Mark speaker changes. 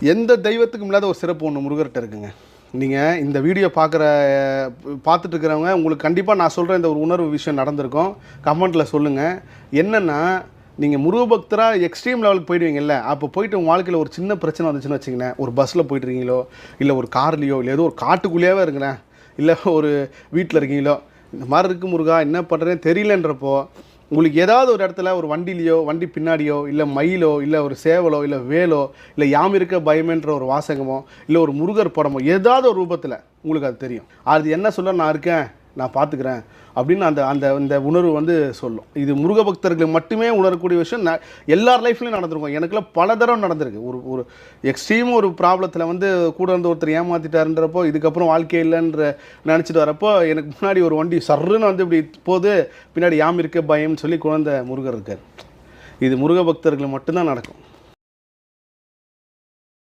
Speaker 1: எந்த தெய்வத்துக்கும் இல்லாத ஒரு சிறப்பு ஒன்று முருகர்கிட்ட இருக்குங்க. நீங்கள் இந்த வீடியோ பார்த்துட்டு இருக்கிறவங்க உங்களுக்கு கண்டிப்பாக நான் சொல்கிற இந்த ஒரு உணர்வு விஷயம் நடந்திருக்கும். கமெண்ட்டில் சொல்லுங்கள். என்னென்னா, நீங்கள் முருக பக்தராக எக்ஸ்ட்ரீம் லெவலுக்கு போயிடுவீங்கல்ல, அப்போ போயிட்டு உங்கள் வாழ்க்கையில் ஒரு சின்ன பிரச்சனை வந்துச்சுன்னு வச்சிங்களேன், ஒரு பஸ்ஸில் போயிட்டுருக்கீங்களோ, இல்லை ஒரு கார்லேயோ, இல்லை ஏதோ ஒரு காட்டுக்குள்ளேயே இருக்கிறேன், இல்லை ஒரு வீட்டில் இருக்கீங்களோ, இந்த மாதிரி இருக்குது முருகா என்ன பண்ணுறேன்னு தெரியலன்றப்போ, உங்களுக்கு ஏதாவது ஒரு இடத்துல ஒரு வண்டிலையோ, வண்டி பின்னாடியோ, இல்லை மயிலோ, இல்லை ஒரு சேவலோ, இல்லை வேலோ, இல்லை யாம் இருக்க பயமேன்ற ஒரு வாசகமோ, இல்லை ஒரு முருகர் படமோ, ஏதாவது ஒரு ரூபத்தில் உங்களுக்கு அது தெரியும். அது என்ன சொல்ல, நான் இருக்கேன், நான் பார்த்துக்கிறேன் அப்படின்னு அந்த உணர்வு வந்து சொல்லும். இது முருக பக்தர்களுக்கு மட்டுமே உணரக்கூடிய விஷயம். எல்லார் லைஃப்லையும் நடந்திருக்கும். எனக்குலாம் பல தடவை நடந்திருக்கு. ஒரு எக்ஸ்ட்ரீம் ஒரு ப்ராப்ளத்தில் வந்து கூட இருந்து ஒருத்தர் ஏமாற்றிட்டாருன்றப்போ, இதுக்கப்புறம் வாழ்க்கை இல்லைன்ற நினச்சிட்டு வரப்போ, எனக்கு முன்னாடி ஒரு வண்டி சர்ருன்னு வந்து இப்படி போது, பின்னாடி யாம் இருக்க பயம்னு சொல்லி குழந்தை முருகர் இருக்கார். இது முருக பக்தர்கள் மட்டும்தான் நடக்கும்.